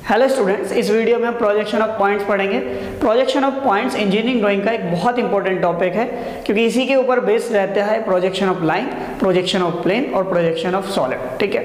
Hello students, इस video में हम प्रोजेक्शन ऑफ पॉइंट्स पढ़ेंगे। Projection of points engineering drawing का एक बहुत इंपॉर्टेंट टॉपिक है, क्योंकि इसी के ऊपर बेस रहता है projection of line, projection of plane और प्रोजेक्शन ऑफ सॉलिड। ठीक है,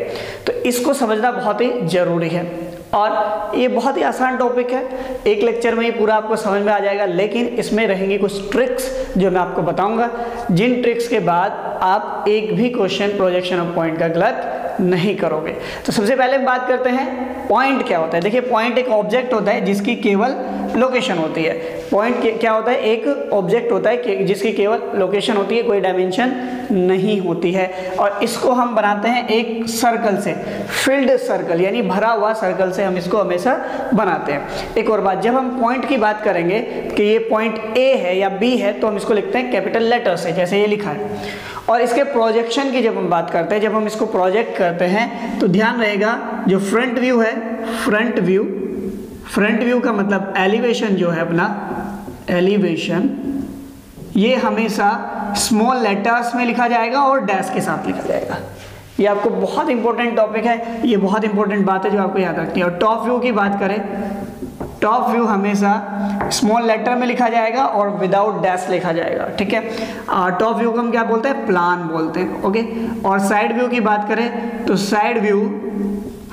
तो इसको समझना बहुत ही जरूरी है और ये बहुत ही आसान टॉपिक है। एक लेक्चर में ही पूरा आपको समझ में आ जाएगा, लेकिन इसमें रहेंगी कुछ ट्रिक्स जो मैं आपको बताऊंगा, जिन ट्रिक्स के बाद आप एक भी क्वेश्चन प्रोजेक्शन ऑफ पॉइंट का गलत नहीं करोगे। तो सबसे पहले हम बात करते हैं पॉइंट क्या होता है। देखिए, पॉइंट एक ऑब्जेक्ट होता है जिसकी केवल लोकेशन होती है। पॉइंट क्या होता है? एक ऑब्जेक्ट होता है कि जिसकी केवल लोकेशन होती है, कोई डायमेंशन नहीं होती है। और इसको हम बनाते हैं एक सर्कल से, फिल्ड सर्कल यानी भरा हुआ सर्कल से हम इसको हमेशा बनाते हैं। एक और बात, जब हम पॉइंट की बात करेंगे कि ये पॉइंट ए है या बी है, तो हम इसको लिखते हैं कैपिटल लेटर से, जैसे ये लिखा है। और इसके प्रोजेक्शन की जब हम बात करते हैं, जब हम इसको प्रोजेक्ट करते हैं, तो ध्यान रहेगा जो फ्रंट व्यू है, फ्रंट व्यू का मतलब एलिवेशन जो है अपना, एलिवेशन, ये हमेशा स्मॉल लेटर्स में लिखा जाएगा और डैश के साथ लिखा जाएगा। ये आपको बहुत इंपॉर्टेंट टॉपिक है, ये बहुत इंपॉर्टेंट बात है जो आपको याद रखनी है। और टॉप व्यू की बात करें, टॉप व्यू हमेशा स्मॉल लेटर में लिखा जाएगा और विदाउट डैश लिखा जाएगा। ठीक है, टॉप व्यू को हम क्या बोलते हैं? प्लान बोलते हैं। ओके, और साइड व्यू की बात करें तो साइड व्यू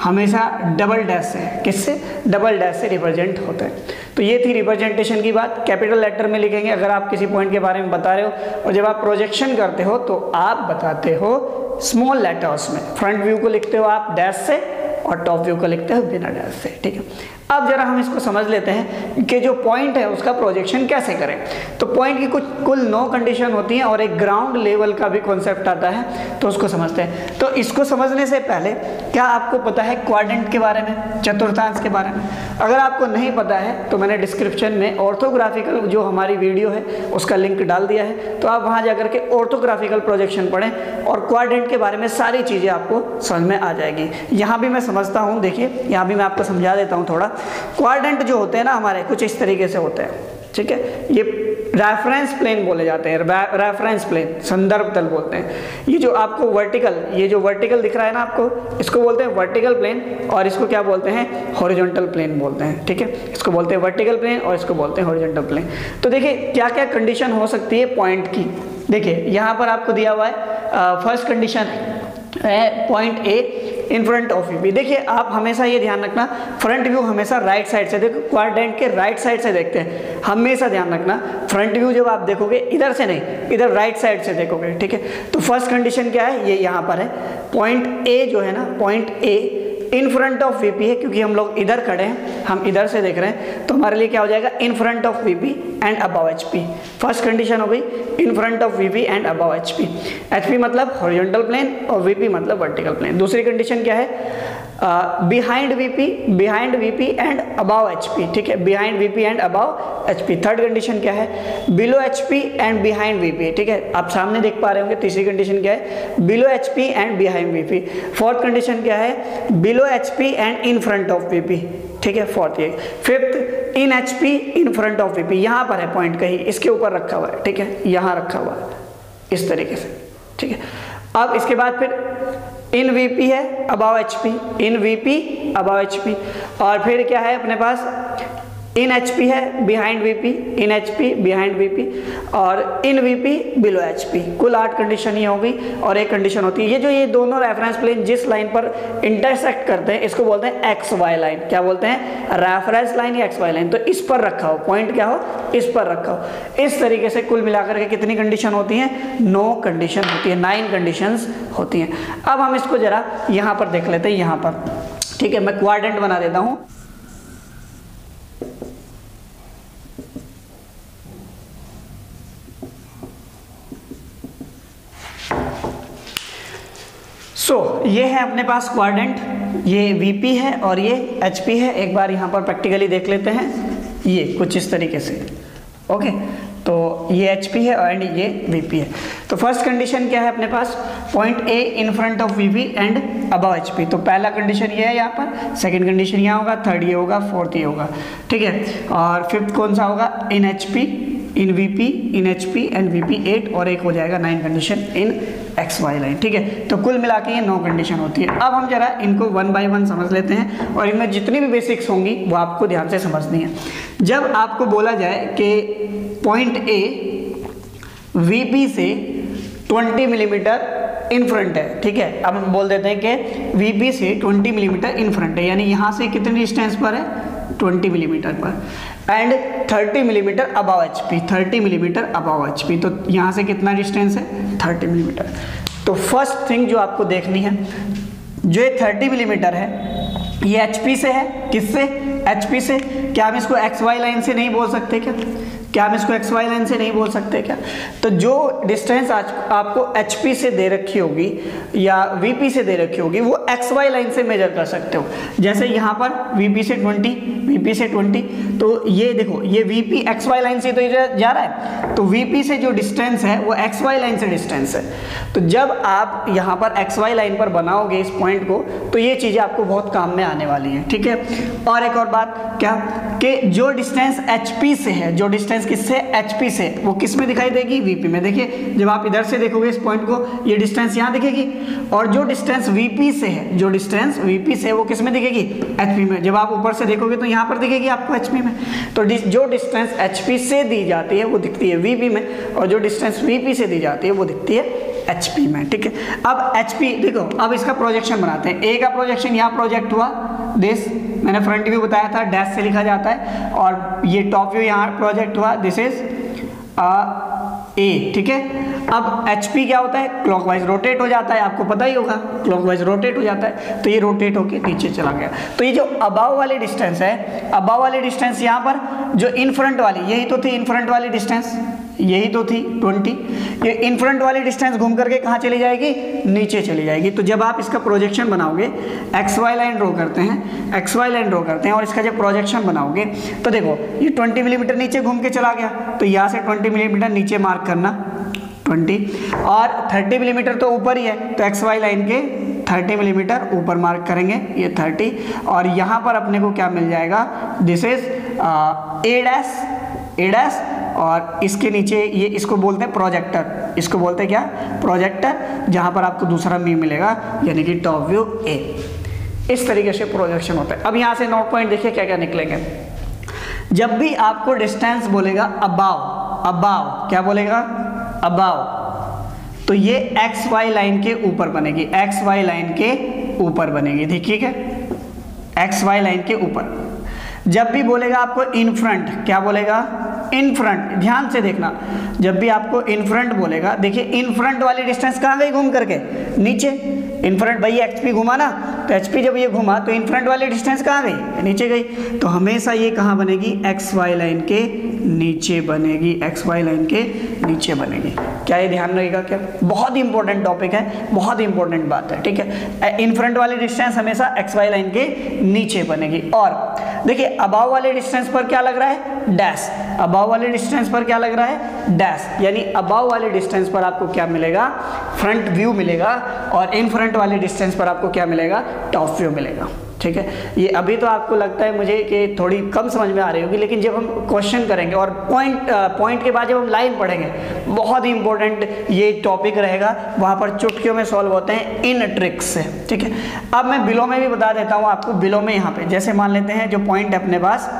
हमेशा डबल डैश से, किससे? डबल डैश से रिप्रेजेंट होता है। तो ये थी रिप्रेजेंटेशन की बात। कैपिटल लेटर में लिखेंगे अगर आप किसी पॉइंट के बारे में बता रहे हो, और जब आप प्रोजेक्शन करते हो तो आप बताते हो स्मॉल लेटर्स में। फ्रंट व्यू को लिखते हो आप डैश से और टॉप व्यू को लिखते हो बिना डैश से। ठीक है, अब जरा हम इसको समझ लेते हैं कि जो पॉइंट है उसका प्रोजेक्शन कैसे करें। तो पॉइंट की कुल 9 कंडीशन होती हैं और एक ग्राउंड लेवल का भी कॉन्सेप्ट आता है, तो उसको समझते हैं। तो इसको समझने से पहले क्या आपको पता है क्वाड्रेंट के बारे में, चतुर्थांश के बारे में? अगर आपको नहीं पता है तो मैंने डिस्क्रिप्शन में ऑर्थोग्राफिकल जो हमारी वीडियो है उसका लिंक डाल दिया है, तो आप वहाँ जाकर के ऑर्थोग्राफिकल प्रोजेक्शन पढ़ें और क्वाड्रेंट के बारे में सारी चीज़ें आपको समझ में आ जाएगी। यहाँ भी मैं समझता हूँ, देखिए यहाँ भी मैं आपको समझा देता हूँ थोड़ा। क्वाड्रेंट जो होते हैं ना हमारे, कुछ इस तरीके से होते हैं। ठीक है, ये रेफरेंस प्लेन बोले जाते हैं, रेफरेंस प्लेन, संदर्भ तल बोलते हैं। ये जो आपको वर्टिकल, ये जो वर्टिकल दिख रहा है ना आपको, इसको बोलते हैं वर्टिकल प्लेन, और इसको क्या बोलते हैं? हॉरिजॉन्टल प्लेन बोलते हैं। ठीक है, इसको बोलते हैं वर्टिकल प्लेन और इसको बोलते हैं हॉरिजॉन्टल प्लेन। तो देखिए क्या क्या कंडीशन हो सकती है पॉइंट की। देखिए यहाँ पर आपको दिया हुआ है, फर्स्ट कंडीशन है point A in front of view. देखिए आप हमेशा ये ध्यान रखना, फ्रंट व्यू हमेशा राइट साइड से, देखो क्वाड्रेंट के राइट साइड से देखते हैं, हमेशा ध्यान रखना। फ्रंट व्यू जब आप देखोगे इधर से नहीं, इधर राइट साइड से देखोगे। ठीक है, तो फर्स्ट कंडीशन क्या है? ये यहाँ पर है पॉइंट ए जो है ना, point A in front of VP है, क्योंकि हम लोग इधर खड़े हैं, हम इधर से देख रहे हैं, तो हमारे लिए क्या हो जाएगा? इन front of VP and above HP. First condition हो गई इन front of VP and above HP. HP मतलब हॉरिजॉन्टल प्लेन और वीपी मतलब वर्टिकल प्लेन। दूसरी कंडीशन क्या है? Behind VP and above HP. ठीक है, behind VP and above HP. Third condition क्या है? Below HP and behind VP. ठीक है, आप सामने देख पा रहे होंगे। तीसरी कंडीशन क्या है? Below HP and behind VP. Fourth condition क्या है? Below HP and in front of VP. ठीक है, फोर्थ ये। Fifth in HP in front of VP. यहाँ पर है पॉइंट, कहीं इसके ऊपर रखा हुआ है। ठीक है, यहाँ रखा हुआ है इस तरीके से। ठीक है, अब इसके बाद फिर इन वीपी है above HP, in VP above HP, और फिर क्या है अपने पास? इन एचपी है behind VP, in HP behind VP, और इन वीपी बिलो एचपी। कुल 8 कंडीशन ये होगी और एक कंडीशन होती है, ये दोनों रेफरेंस प्लेन जिस लाइन पर इंटरसेक्ट करते हैं इसको बोलते हैं एक्स वाई लाइन। क्या बोलते हैं? रेफरेंस लाइन या एक्स वाई लाइन। तो इस पर रखा हो पॉइंट, क्या हो? इस पर रखा हो। इस तरीके से कुल मिलाकर के कितनी कंडीशन होती हैं? 9 कंडीशन होती है, 9 कंडीशंस होती हैं। अब हम इसको जरा यहाँ पर देख लेते हैं, यहाँ पर। ठीक है, मैं क्वाड्रेंट बना देता हूँ। ये है अपने पास क्वाड्रेंट, ये वीपी है और ये एचपी है। एक बार यहाँ पर प्रैक्टिकली देख लेते हैं, ये कुछ इस तरीके से। ओके, तो ये एचपी है एंड ये वीपी है। तो फर्स्ट कंडीशन क्या है अपने पास? Point A in front of VP and above HP. तो पहला कंडीशन ये है यहाँ पर, सेकंड कंडीशन यहाँ होगा, थर्ड ये होगा, फोर्थ ये होगा। ठीक है, और फिफ्थ कौन सा होगा? In HP, in VP, in HP and VP 8, और एक हो जाएगा 9 condition in X Y line, ठीक है। तो कुल मिला के ये 9 कंडीशन होती है। अब हम जरा इनको 1 बाय 1 समझ लेते हैं और इनमें जितनी भी बेसिक्स होंगी वो आपको ध्यान से समझनी है। जब आपको बोला जाए कि पॉइंट ए वीपी से 20 मिलीमीटर इन फ्रंट है, ठीक है। अब हम बोल देते हैं कि वीपी से 20 मिलीमीटर इन फ्रंट है, यानी यहाँ से कितने डिस्टेंस पर है, 20 मिलीमीटर पर, and 30 millimetre above HP, 30 millimetre above HP, तो यहाँ से कितना डिस्टेंस है, 30 मिलीमीटर। तो फर्स्ट थिंग जो आपको देखनी है, जो ये 30 मिलीमीटर है ये एचपी से है, किससे, एचपी से। क्या हम इसको एक्स वाई लाइन से नहीं बोल सकते क्या हम इसको एक्स वाई लाइन से नहीं बोल सकते क्या? तो जो डिस्टेंस आज आपको एचपी से दे रखी होगी या वीपी से दे रखी होगी वो एक्स वाई लाइन से मेजर कर सकते हो। जैसे यहाँ पर वीपी से 20, तो ये देखो ये वीपी एक्स वाई लाइन से तो जा रहा है, तो वीपी से जो डिस्टेंस है वो एक्स वाई लाइन से डिस्टेंस है। तो जब आप यहाँ पर एक्स वाई लाइन पर बनाओगे इस पॉइंट को, तो ये चीज़ें आपको बहुत काम में आने वाली हैं, ठीक है। और एक और बात क्या, कि जो डिस्टेंस एचपी से है, जो डिस्टेंस किससे, एचपी से, वो किस में दिखाई देगी, वीपी में। देखिए जब आप इधर से देखोगे इस पॉइंट को, ये डिस्टेंस यहाँ दिखेगी, और जो डिस्टेंस वीपी से है, जो डिस्टेंस वीपी से है वो किस में दिखेगी, एचपी में। जब आप ऊपर से देखोगे तो यहाँ पर दिखेगी आपको एचपी में। तो जो डिस्टेंस एचपी से दी जाती है वो दिखती है वीपी में, और जो डिस्टेंस वीपी से दी जाती है वो दिखती है एचपी में, ठीक है। अब एचपी देखो, अब इसका प्रोजेक्शन बनाते हैं। ए का प्रोजेक्शन यहाँ प्रोजेक्ट हुआ, दिस मैंने फ्रंट व्यू बताया था, डैश से लिखा जाता है, और ये टॉप व्यू यहाँ प्रोजेक्ट हुआ, दिस इज ए, ठीक है। अब एचपी क्या होता है, क्लॉकवाइज रोटेट हो जाता है, आपको पता ही होगा, क्लॉकवाइज रोटेट हो जाता है, तो ये रोटेट होके नीचे चला गया। तो ये जो अबाव वाली डिस्टेंस है, अबाव वाली डिस्टेंस यहाँ पर जो इन फ्रंट वाली, यही तो थी इन फ्रंट वाली डिस्टेंस, यही तो थी 20, ये इन फ्रंट वाली डिस्टेंस घूम करके कहाँ चली जाएगी, नीचे चली जाएगी। तो जब आप इसका प्रोजेक्शन बनाओगे, एक्स वाई लाइन ड्रॉ करते हैं, एक्स वाई लाइन ड्रॉ करते हैं, और इसका जब प्रोजेक्शन बनाओगे तो देखो ये 20 मिलीमीटर नीचे घूम के चला गया, तो यहाँ से 20 मिलीमीटर नीचे मार्क करना 20, और 30 मिलीमीटर तो ऊपर ही है, तो एक्स वाई लाइन के 30 मिलीमीटर ऊपर मार्क करेंगे, ये 30, और यहाँ पर अपने को क्या मिल जाएगा, दिस इज ए डैश, और इसके नीचे ये इसको बोलते हैं प्रोजेक्टर, इसको बोलते हैं क्या, प्रोजेक्टर, जहाँ पर आपको दूसरा व्यू मिलेगा, यानी कि टॉप व्यू ए। इस तरीके से प्रोजेक्शन होता है। अब यहाँ से नोट पॉइंट देखिए क्या क्या निकलेंगे। जब भी आपको डिस्टेंस बोलेगा अबाव, क्या बोलेगा, अबाव, तो ये एक्स वाई लाइन के ऊपर बनेगी, एक्स वाई लाइन के ऊपर बनेगी, ठीक है, एक्स वाई लाइन के ऊपर। जब भी बोलेगा आपको इन फ्रंट, क्या बोलेगा, इन फ्रंट, ध्यान से देखना, जब भी आपको इन फ्रंट बोलेगा, देखिए इन फ्रंट वाली डिस्टेंस कहाँ गई घूम करके, नीचे। इन फ्रंट भाई एचपी घुमा ना, तो एचपी जब ये घुमा तो इन फ्रंट वाली डिस्टेंस कहाँ गई, नीचे गई। तो हमेशा ये कहाँ बनेगी, एक्स वाई लाइन के नीचे बनेगी, एक्स वाई लाइन के नीचे बनेगी। क्या ये ध्यान रहेगा, क्या बहुत ही इंपॉर्टेंट टॉपिक है, बहुत ही इंपॉर्टेंट बात है, ठीक है। इन फ्रंट वाली डिस्टेंस हमेशा एक्स वाई लाइन के नीचे बनेगी। और देखिए अबाव वाले डिस्टेंस पर क्या लग रहा है, डैश, अबाव वाले डिस्टेंस पर क्या लग रहा है, डैश, यानी अबाव वाले डिस्टेंस पर आपको क्या मिलेगा, फ्रंट व्यू मिलेगा, और इन फ्रंट वाले डिस्टेंस पर आपको क्या मिलेगा, टॉप व्यू मिलेगा, ठीक है। ये अभी तो आपको लगता है मुझे कि थोड़ी कम समझ में आ रही होगी, लेकिन जब हम क्वेश्चन करेंगे और पॉइंट के बाद जब हम लाइन पढ़ेंगे, बहुत ही इंपॉर्टेंट ये टॉपिक रहेगा, वहाँ पर चुटकियों में सॉल्व होते हैं इन ट्रिक्स से, ठीक है। अब मैं बिलो में भी बता देता हूँ आपको, बिलो में यहाँ पे जैसे मान लेते हैं जो पॉइंट है अपने पास,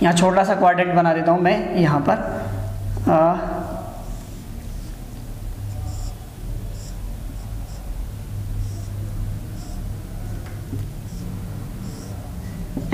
यहाँ छोटा सा क्वाड्रेंट बना देता हूँ मैं यहाँ पर,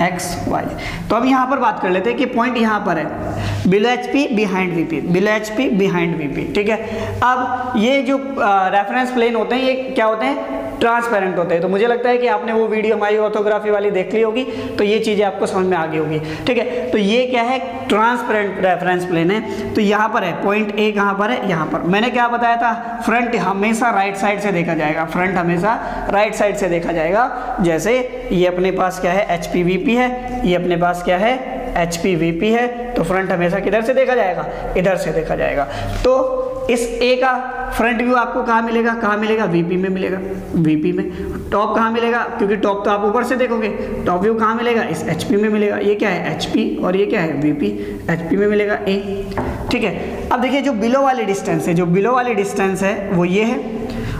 एक्स वाई। तो अब यहाँ पर बात कर लेते हैं कि पॉइंट यहाँ पर है, below HP behind VP, below HP behind VP, ठीक है। अब ये जो रेफरेंस प्लेन होते हैं ये क्या होते हैं, ट्रांसपेरेंट होते हैं। तो मुझे लगता है कि आपने वो वीडियो हमारी ऑर्थोग्राफी वाली देख ली होगी, तो ये चीज़ें आपको समझ में आ गई होगी, ठीक है। तो ये क्या है, ट्रांसपेरेंट रेफरेंस प्लेन है। तो यहाँ पर है पॉइंट ए, कहाँ पर है, यहाँ पर। मैंने क्या बताया था, फ्रंट हमेशा राइट साइड से देखा जाएगा, फ्रंट हमेशा राइट साइड से देखा जाएगा। जैसे ये अपने पास क्या है, एच पी वी पी है, ये अपने पास क्या है, एच पी वी पी है, तो फ्रंट हमेशा किधर से देखा जाएगा, इधर से देखा जाएगा। तो इस ए का फ्रंट व्यू आपको कहाँ मिलेगा, कहाँ मिलेगा, वीपी में मिलेगा, वीपी में। टॉप कहाँ मिलेगा, क्योंकि टॉप तो आप ऊपर से देखोगे, टॉप व्यू कहाँ मिलेगा, इस एचपी में मिलेगा। ये क्या है, एचपी, और ये क्या है, वीपी, एचपी में मिलेगा ए, ठीक है। अब देखिए जो बिलो वाली डिस्टेंस है, जो बिलो वाली डिस्टेंस है वो ये है,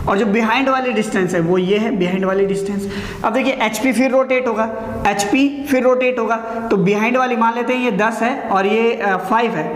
और जो बिहाइंड वाली डिस्टेंस है वो ये है, बिहाइंड वाली डिस्टेंस। अब देखिए HP फिर रोटेट होगा, HP फिर रोटेट होगा, तो बिहाइंड वाली मान लेते हैं ये 10 है और ये 5 है,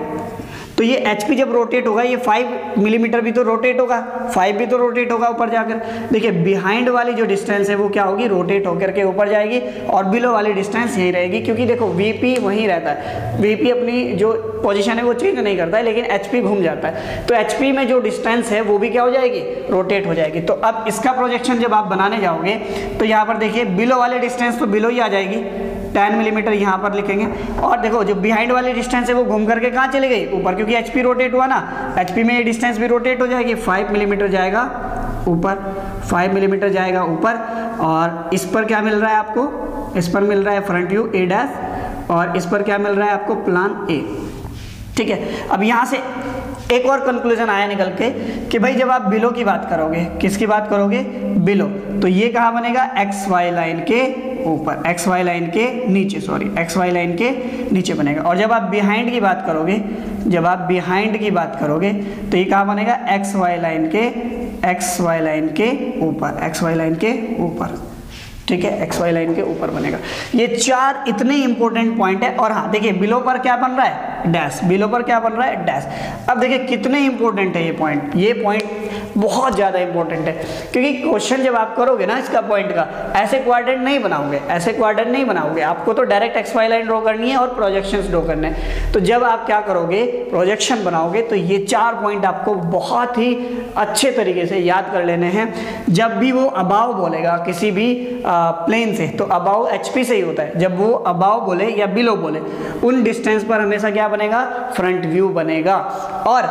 तो ये HP जब रोटेट होगा ये 5 मिलीमीटर भी तो रोटेट होगा, 5 भी तो रोटेट होगा ऊपर जाकर। देखिए बिहाइंड वाली जो डिस्टेंस है वो क्या होगी, रोटेट होकर के ऊपर जाएगी, और बिलो वाली डिस्टेंस यही रहेगी, क्योंकि देखो VP वहीं रहता है, VP अपनी जो पोजीशन है वो चेंज नहीं करता है, लेकिन HP घूम जाता है, तो HP में जो डिस्टेंस है वो भी क्या हो जाएगी, रोटेट हो जाएगी। तो अब इसका प्रोजेक्शन जब आप बनाने जाओगे तो यहाँ पर देखिए बिलो वाली डिस्टेंस तो बिलो ही आ जाएगी, 10 मिलीमीटर यहाँ पर लिखेंगे, और देखो जो बिहाइंड वाली डिस्टेंस है वो घूम करके कहाँ चली गई, ऊपर, क्योंकि HP रोटेट हुआ ना, HP में ये डिस्टेंस भी रोटेट हो जाएगी, 5 मिलीमीटर जाएगा ऊपर, 5 मिलीमीटर जाएगा ऊपर, और इस पर क्या मिल रहा है आपको, इस पर मिल रहा है फ्रंट व्यू A', और इस पर क्या मिल रहा है आपको, प्लान A। ठीक है, अब यहाँ से एक और कंक्लूजन आया निकल के कि भाई जब आप बिलो की बात करोगे, किसकी बात करोगे, बिलो, तो ये कहाँ बनेगा, XY लाइन के ऊपर, XY लाइन के नीचे, सॉरी XY लाइन के नीचे बनेगा। और जब आप बिहाइंड की बात करोगे, जब आप बिहाइंड की बात करोगे तो ये कहाँ बनेगा, XY लाइन के ऊपर, XY लाइन के ऊपर। ठीक है, XY लाइन के ऊपर बनेगा। ये 4 इतने इंपॉर्टेंट पॉइंट है। और हाँ देखिए बिलो पर क्या बन रहा है, डैश, बिलो पर क्या बन रहा है, डैश। अब देखिए कितने इंपॉर्टेंट है ये पॉइंट, ये पॉइंट बहुत ज़्यादा इंपॉर्टेंट है, क्योंकि क्वेश्चन जब आप करोगे ना इसका पॉइंट का, ऐसे क्वाड्रेंट नहीं बनाओगे, ऐसे क्वाड्रेंट नहीं बनाओगे, आपको तो डायरेक्ट XY लाइन ड्रॉ करनी है और प्रोजेक्शंस ड्रॉ करने हैं। तो जब आप क्या करोगे, प्रोजेक्शन बनाओगे, तो ये 4 पॉइंट आपको बहुत ही अच्छे तरीके से याद कर लेने हैं। जब भी वो अबाव बोलेगा किसी भी प्लेन से, तो अबाव HP से ही होता है, जब वो अबाव बोले या बिलो बोले, उन डिस्टेंस पर हमेशा क्या बनेगा, फ्रंट व्यू बनेगा। और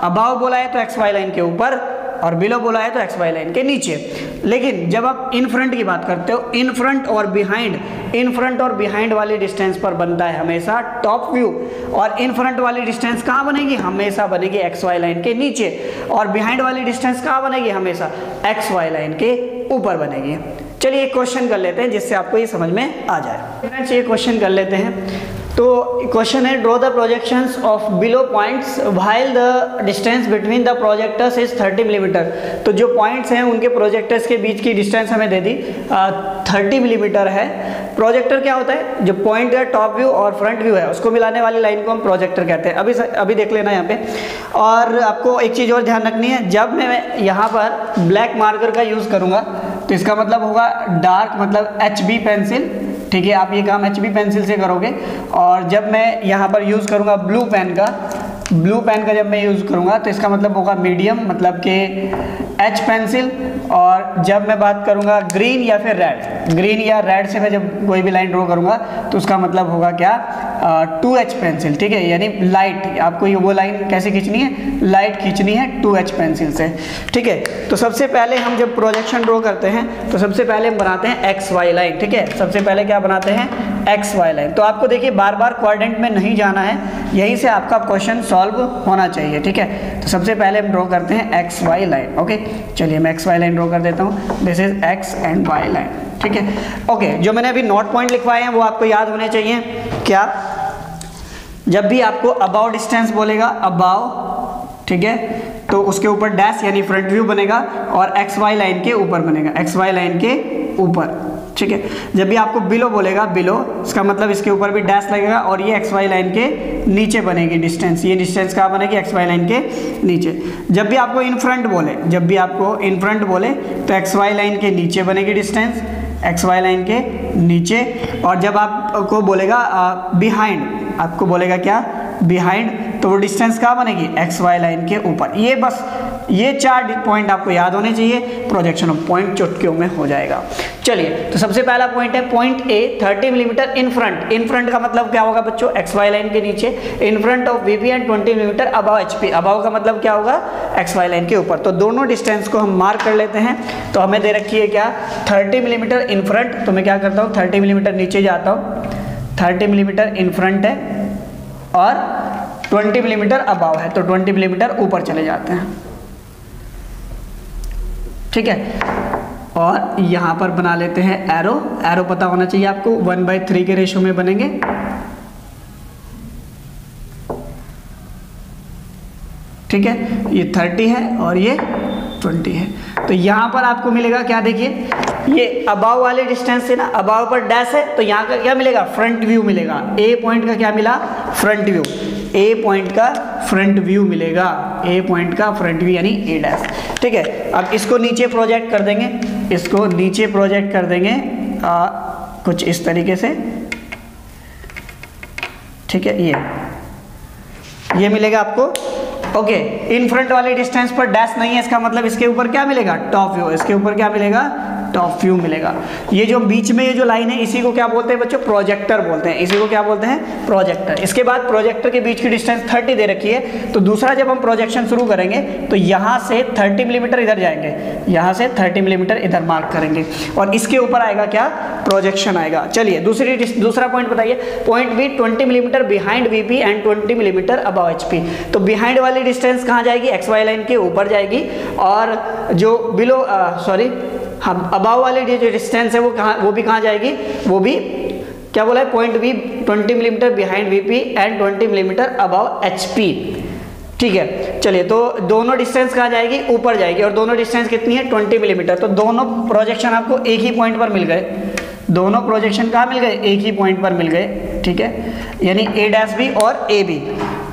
अबाव बोला है तो XY लाइन के ऊपर, और बिलो बोला है तो XY लाइन के नीचे। लेकिन जब आप इन फ्रंट की बात करते हो, इन फ्रंट और बिहाइंड, इन फ्रंट और बिहाइंड वाली डिस्टेंस पर बनता है हमेशा टॉप व्यू, और इन फ्रंट वाली डिस्टेंस कहाँ बनेगी, हमेशा बनेगी XY लाइन के नीचे, और बिहाइंड वाली डिस्टेंस कहाँ बनेगी, हमेशा XY लाइन के ऊपर बनेगी। चलिए एक क्वेश्चन कर लेते हैं जिससे आपको ये समझ में आ जाए। फ्रेंड्स ये क्वेश्चन कर लेते हैं। तो क्वेश्चन है, draw the projections of below points while the distance between the projectors is 30 millimetre. तो जो पॉइंट्स हैं उनके प्रोजेक्टर्स के बीच की डिस्टेंस हमें दे दी 30 मिलीमीटर है। प्रोजेक्टर क्या होता है, जो पॉइंट है टॉप व्यू और फ्रंट व्यू है उसको मिलाने वाली लाइन को हम प्रोजेक्टर कहते हैं। अभी देख लेना यहाँ पे। और आपको एक चीज़ और ध्यान रखनी है, जब मैं यहाँ पर ब्लैक मार्कर का यूज़ करूँगा तो इसका मतलब होगा डार्क, मतलब HB पेंसिल। ठीक है, आप ये काम HB पेंसिल से करोगे। और जब मैं यहाँ पर यूज़ करूँगा ब्लू पेन का जब मैं यूज़ करूँगा तो इसका मतलब होगा मीडियम, मतलब कि H पेंसिल। और जब मैं बात करूँगा ग्रीन या फिर रेड, ग्रीन या रेड से मैं जब कोई भी लाइन ड्रॉ करूँगा तो उसका मतलब होगा क्या, 2H पेंसिल। ठीक है, यानी लाइट, आपको ये वो लाइन कैसे खींचनी है, लाइट खींचनी है 2H पेंसिल से। ठीक है, तो सबसे पहले हम जब प्रोजेक्शन ड्रॉ करते हैं तो सबसे पहले हम बनाते हैं XY लाइन। ठीक है, सबसे पहले क्या बनाते हैं, XY लाइन। तो आपको देखिए बार बार क्वाड्रेंट में नहीं जाना है, यहीं से आपका क्वेश्चन सॉल्व होना चाहिए। ठीक है, तो सबसे पहले हम ड्रॉ करते हैं XY लाइन। ओके, चलिए मैं XY लाइन ड्रॉ कर देता हूँ। This is X and Y line. ठीक है, ओके, जो मैंने अभी नोट पॉइंट लिखवाए हैं वो आपको याद होने चाहिए। क्या, जब भी आपको अबाउ डिस्टेंस बोलेगा, अबाउ, ठीक है, तो उसके ऊपर डैश यानी फ्रंट व्यू बनेगा, और XY लाइन के ऊपर बनेगा, XY लाइन के ऊपर। ठीक है, जब भी आपको बिलो बोलेगा, बिलो, इसका मतलब इसके ऊपर भी डैश लगेगा, और ये XY लाइन के नीचे बनेगी डिस्टेंस। ये डिस्टेंस कहाँ बनेगी, XY लाइन के नीचे। जब भी आपको इन फ्रंट बोले, जब भी आपको इन फ्रंट बोले तो XY लाइन के नीचे बनेगी डिस्टेंस, XY लाइन के नीचे। और जब आपको बोलेगा बिहाइंड, आपको बोलेगा क्या, बिहाइंड, तो वो डिस्टेंस कहाँ बनेगी, XY लाइन के ऊपर। ये बस ये 4 पॉइंट आपको याद होने चाहिए, प्रोजेक्शन ऑफ पॉइंट चुटकियों में हो जाएगा। चलिए, तो सबसे पहला पॉइंट है point A 30 millimetre in front. In front का मतलब क्या होगा बच्चों, XY लाइन के नीचे, इन front of VP and 20 millimetre above HP। Above का मतलब क्या होगा, XY लाइन के ऊपर। तो दोनों डिस्टेंस को हम मार्क कर लेते हैं। तो हमें दे रखी है क्या, 30 मिलीमीटर इन फ्रंट। तो मैं क्या करता हूँ, 30 मिलीमीटर नीचे जाता हूँ, 30 मिलीमीटर इन फ्रंट है, और 20 मिलीमीटर अबाव है, तो 20 मिलीमीटर ऊपर चले जाते हैं। ठीक है, और यहाँ पर बना लेते हैं एरो। एरो पता होना चाहिए आपको, 1/3 के रेशो में बनेंगे। ठीक है, ये 30 है और ये 20 है। तो यहाँ पर आपको मिलेगा क्या, देखिए ये अबाव वाले डिस्टेंस से ना, अबाव पर डैश है तो यहाँ का क्या मिलेगा, फ्रंट व्यू मिलेगा। ए पॉइंट का क्या मिला, फ्रंट व्यू, ए पॉइंट का फ्रंट व्यू मिलेगा, ए पॉइंट का फ्रंट व्यू यानी ए डैश। ठीक है, अब इसको नीचे प्रोजेक्ट कर देंगे, इसको नीचे प्रोजेक्ट कर देंगे कुछ इस तरीके से। ठीक है, ये मिलेगा आपको। ओके, इन फ्रंट वाले डिस्टेंस पर डैश नहीं है, इसका मतलब इसके ऊपर क्या मिलेगा, टॉप व्यू। इसके ऊपर क्या मिलेगा, टॉप व्यू मिलेगा। ये जो बीच में ये जो लाइन है इसी को क्या बोलते हैं बच्चों, प्रोजेक्टर बोलते हैं। इसी को क्या बोलते हैं, प्रोजेक्टर। इसके बाद प्रोजेक्टर के बीच की डिस्टेंस 30 दे रखी है, तो दूसरा जब हम प्रोजेक्शन शुरू करेंगे तो यहाँ से 30 मिलीमीटर इधर जाएंगे, यहाँ से 30 मिलीमीटर इधर मार्क करेंगे और इसके ऊपर आएगा क्या, प्रोजेक्शन आएगा। चलिए दूसरा पॉइंट बताइए। Point B 20 millimetre behind VP and 20 millimetre above HP. तो बिहाइंड वाली डिस्टेंस कहाँ जाएगी, एक्स वाई लाइन के ऊपर जाएगी, और जो बिलो हम अबाव वाली जो डिस्टेंस है वो भी कहाँ जाएगी, वो भी क्या बोला है, point B 20 millimetre behind VP and 20 millimetre above HP. ठीक है, चलिए तो दोनों डिस्टेंस कहाँ जाएगी, ऊपर जाएगी, और दोनों डिस्टेंस कितनी है, 20 मिलीमीटर। तो दोनों प्रोजेक्शन आपको एक ही पॉइंट पर मिल गए, दोनों प्रोजेक्शन कहाँ मिल गए, एक ही पॉइंट पर मिल गए। ठीक है, यानी ए डैश बी और ए बी,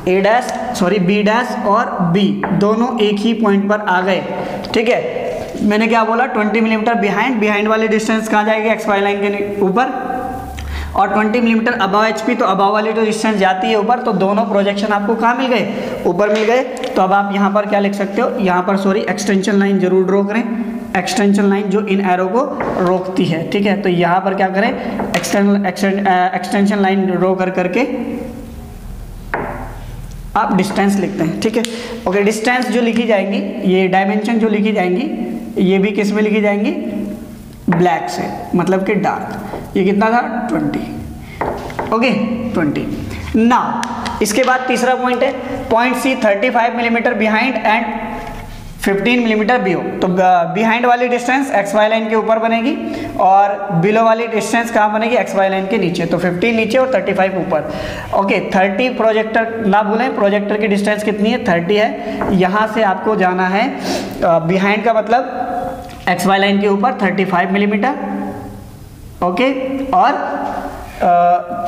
बी डैश और बी दोनों एक ही पॉइंट पर आ गए। ठीक है, मैंने क्या बोला, 20 मिलीमीटर बिहाइंड वाली डिस्टेंस कहाँ जाएगी, एक्स वाई लाइन के ऊपर, और 20 मिलीमीटर अबव एचपी, तो अबव वाली जो डिस्टेंस जाती है ऊपर, तो दोनों प्रोजेक्शन आपको कहाँ मिल गए, ऊपर मिल गए। तो अब आप यहाँ पर क्या लिख सकते हो, यहाँ पर एक्सटेंशन लाइन जरूर ड्रॉ करें, एक्सटेंशन लाइन जो इन एरो को रोकती है। ठीक है, तो यहाँ पर क्या करें, एक्सटेंशन लाइन ड्रॉ करके आप डिस्टेंस लिखते हैं। ठीक है, ओके, डिस्टेंस जो लिखी जाएंगी, ये डायमेंशन जो लिखी जाएंगी, ये भी किस में लिखी जाएंगी, ब्लैक से, मतलब कि डार्क। ये कितना था, 20। ओके, 20। नाउ इसके बाद तीसरा पॉइंट है, point C 35 millimetre behind and 15 millimetre below. तो बिहाइंड वाली डिस्टेंस एक्स वाई लाइन के ऊपर बनेगी और बिलो वाली डिस्टेंस कहाँ बनेगी, एक्स वाई लाइन के नीचे। तो 15 नीचे और 35 ऊपर। ओके, 30 प्रोजेक्टर ना भूलें, प्रोजेक्टर की डिस्टेंस कितनी है, 30 है। यहाँ से आपको जाना है बिहाइंड का मतलब एक्स वाई लाइन के ऊपर 35 मिलीमीटर। ओके, और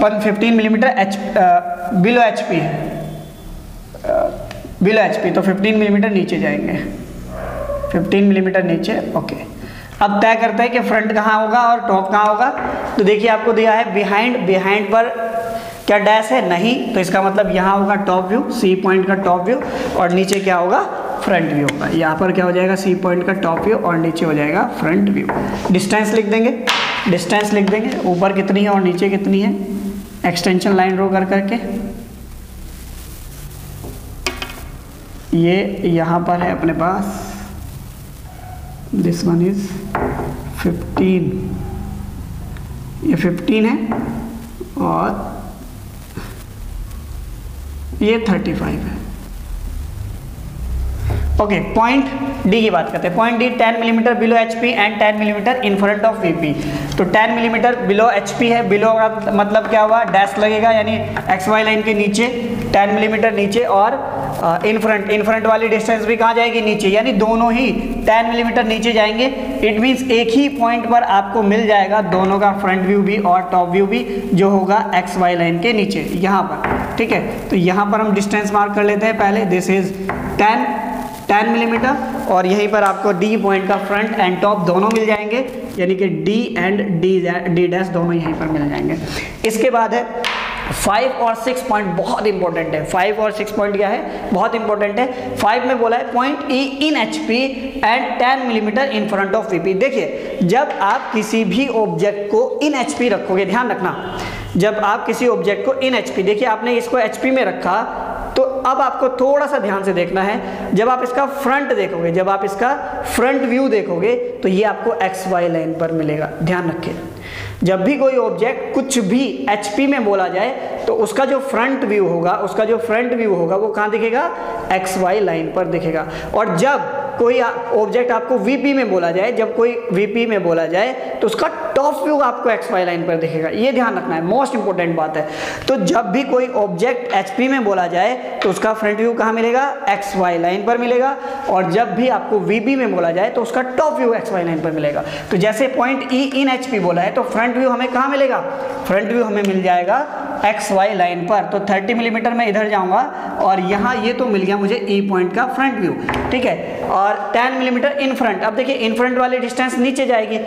15 मिलीमीटर बिलो एच पी है, बिलो एच पी, तो 15 मिलीमीटर नीचे जाएंगे, 15 मिलीमीटर नीचे। ओके, अब तय करते हैं कि फ्रंट कहाँ होगा और टॉप कहाँ होगा। तो देखिए आपको दिया है बिहाइंड पर क्या डैश है, नहीं, तो इसका मतलब यहाँ होगा टॉप व्यू, सी पॉइंट का टॉप व्यू, और नीचे क्या होगा, फ्रंट व्यू होगा। यहाँ पर क्या हो जाएगा, सी पॉइंट का टॉप व्यू और नीचे हो जाएगा फ्रंट व्यू। डिस्टेंस लिख देंगे, ऊपर कितनी है और नीचे कितनी है, एक्सटेंशन लाइन ड्रॉ करके ये यहाँ पर है अपने पास, दिस वन इज 15, ये 15 है और ये 35 है। ओके, पॉइंट डी की बात करते हैं। Point D 10 millimetre below HP and 10 millimetre in front of VP. तो 10 मिलीमीटर बिलो एचपी है, बिलो का मतलब क्या हुआ, डैश लगेगा, यानी एक्स वाई लाइन के नीचे 10 मिलीमीटर नीचे, और इन फ्रंट वाली डिस्टेंस भी कहाँ जाएगी, नीचे, यानी दोनों ही 10 मिलीमीटर नीचे जाएंगे। इट मीन्स एक ही पॉइंट पर आपको मिल जाएगा दोनों का फ्रंट व्यू भी और टॉप व्यू भी, जो होगा एक्स वाई लाइन के नीचे यहाँ पर। ठीक है, तो यहाँ पर हम डिस्टेंस मार्क कर लेते हैं पहले, दिस इज 10 मिलीमीटर, और यहीं पर आपको डी पॉइंट का फ्रंट एंड टॉप दोनों मिल जाएंगे, यानी कि डी एंड डी डैश दोनों यहीं पर मिल जाएंगे। इसके बाद है 5 और 6 पॉइंट, बहुत इंपॉर्टेंट है। 5 और 6 पॉइंट क्या है, बहुत इंपॉर्टेंट है। 5 में बोला है point E in HP and 10 millimetre in front of VP. देखिए, जब आप किसी भी ऑब्जेक्ट को इन एचपी रखोगे, ध्यान रखना, जब आप किसी ऑब्जेक्ट को इन एचपी, देखिए आपने इसको एचपी में रखा, तो अब आपको थोड़ा सा ध्यान से देखना है। जब आप इसका फ्रंट देखोगे, जब आप इसका फ्रंट व्यू देखोगे, तो ये आपको एक्स वाई लाइन पर मिलेगा। ध्यान रखें, जब भी कोई ऑब्जेक्ट कुछ भी एचपी में बोला जाए, तो उसका जो फ्रंट व्यू होगा वो कहाँ दिखेगा, एक्स वाई लाइन पर दिखेगा। और जब कोई ऑब्जेक्ट आपको वीपी में बोला जाए, जब कोई वीपी में बोला जाए तो उसका टॉप व्यू आपको एक्स वाई लाइन पर दिखेगा, ये ध्यान रखना है, मोस्ट इंपॉर्टेंट बात है। तो जब भी कोई ऑब्जेक्ट एचपी में बोला जाए तो उसका फ्रंट व्यू कहाँ मिलेगा, एक्स वाई लाइन पर मिलेगा, और जब भी आपको वीबी में बोला जाए तो उसका top view x Y line पर मिलेगा। तो जैसे पॉइंट ई इन एचपी बोला है तो फ्रंट व्यू हमें कहाँ मिलेगा, फ्रंट व्यू हमें मिल जाएगा एक्स वाई लाइन पर। तो 30 मिलीमीटर में इधर जाऊंगा और यहाँ ये तो मिल गया मुझे ई पॉइंट का फ्रंट व्यू, ठीक है, और 10 मिलीमीटर इन फ्रंट। अब देखिए इन फ्रंट वाली डिस्टेंस नीचे जाएगी,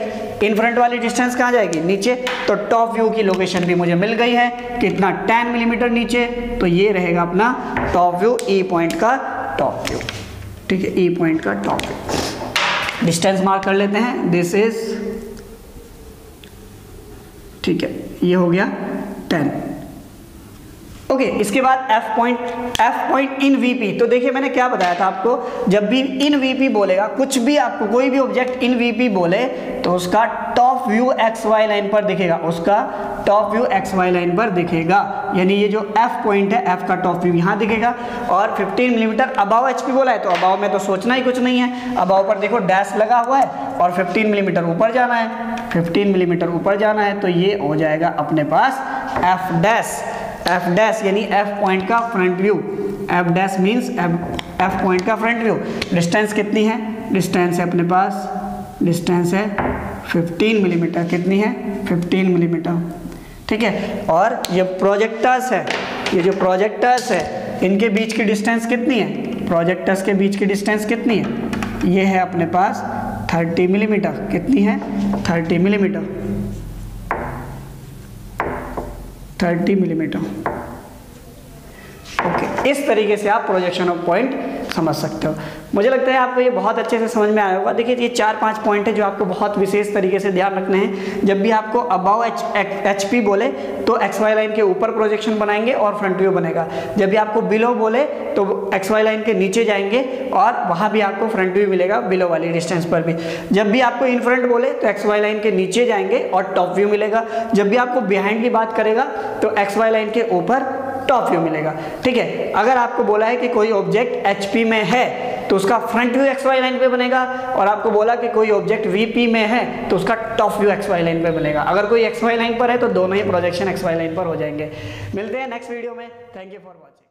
इन फ्रंट वाली डिस्टेंस कहाँ जाएगी, नीचे। तो टॉप व्यू की लोकेशन भी मुझे मिल गई है, कितना, 10 मिलीमीटर नीचे। तो ये रहेगा अपना टॉप व्यू, ई पॉइंट का टॉप व्यू, ठीक है, ई पॉइंट का टॉप व्यू। डिस्टेंस मार्क कर लेते हैं, दिस इज, ठीक है, ये हो गया 10। ओके, इसके बाद एफ पॉइंट इन वीपी। तो देखिए मैंने क्या बताया था आपको, जब भी इन वीपी बोलेगा, कुछ भी आपको कोई भी ऑब्जेक्ट इन वीपी बोले तो उसका top view x Y line पर दिखेगा, उसका top view x Y line पर दिखेगा। यानी ये जो एफ पॉइंट है, एफ का टॉप व्यू यहाँ दिखेगा। और 15 मिलीमीटर अबाव एचपी बोला है तो अबाव में तो सोचना ही कुछ नहीं है, अबाव पर देखो डैश लगा हुआ है और 15 मिलीमीटर ऊपर जाना है, 15 मिलीमीटर ऊपर जाना है। तो ये हो जाएगा अपने पास एफ डैश, एफ डैश यानी एफ पॉइंट का front view, F dash means F point का फ्रंट व्यू। डिस्टेंस कितनी है, डिस्टेंस है अपने पास, डिस्टेंस है 15 मिलीमीटर, कितनी है, 15 मिलीमीटर, ठीक है। और ये प्रोजेक्टर्स है, ये जो प्रोजेक्टर्स है इनके बीच की डिस्टेंस कितनी है, प्रोजेक्टर्स के बीच की डिस्टेंस कितनी है, ये है अपने पास 30 मिलीमीटर, कितनी है, 30 मिलीमीटर, 30 मिलीमीटर। ओके, इस तरीके से आप प्रोजेक्शन ऑफ पॉइंट समझ सकते हो। मुझे लगता है आपको ये बहुत अच्छे से समझ में आया होगा। देखिए ये 4-5 पॉइंट है जो आपको बहुत विशेष तरीके से ध्यान रखने हैं। जब भी आपको अबाव एचपी बोले तो एक्स वाई लाइन के ऊपर प्रोजेक्शन बनाएंगे और फ्रंट व्यू बनेगा। जब भी आपको बिलो बोले तो एक्स वाई लाइन के नीचे जाएंगे और वहाँ भी आपको फ्रंट व्यू मिलेगा, बिलो वाली डिस्टेंस पर भी। जब भी आपको इन फ्रंट बोले तो एक्स वाई लाइन के नीचे जाएंगे और टॉप व्यू मिलेगा। जब भी आपको बिहाइंड की बात करेगा तो एक्स वाई लाइन के ऊपर टॉप व्यू मिलेगा, ठीक है। अगर आपको बोला है कि कोई ऑब्जेक्ट एचपी में है तो उसका front view x Y line पे बनेगा, और आपको बोला कि कोई ऑब्जेक्ट वीपी में है तो उसका top view x Y line पे बनेगा। अगर कोई एक्स वाई लाइन पर है तो दोनों ही प्रोजेक्शन एक्स वाई लाइन पर हो जाएंगे। मिलते हैं नेक्स्ट वीडियो में। Thank you for watching.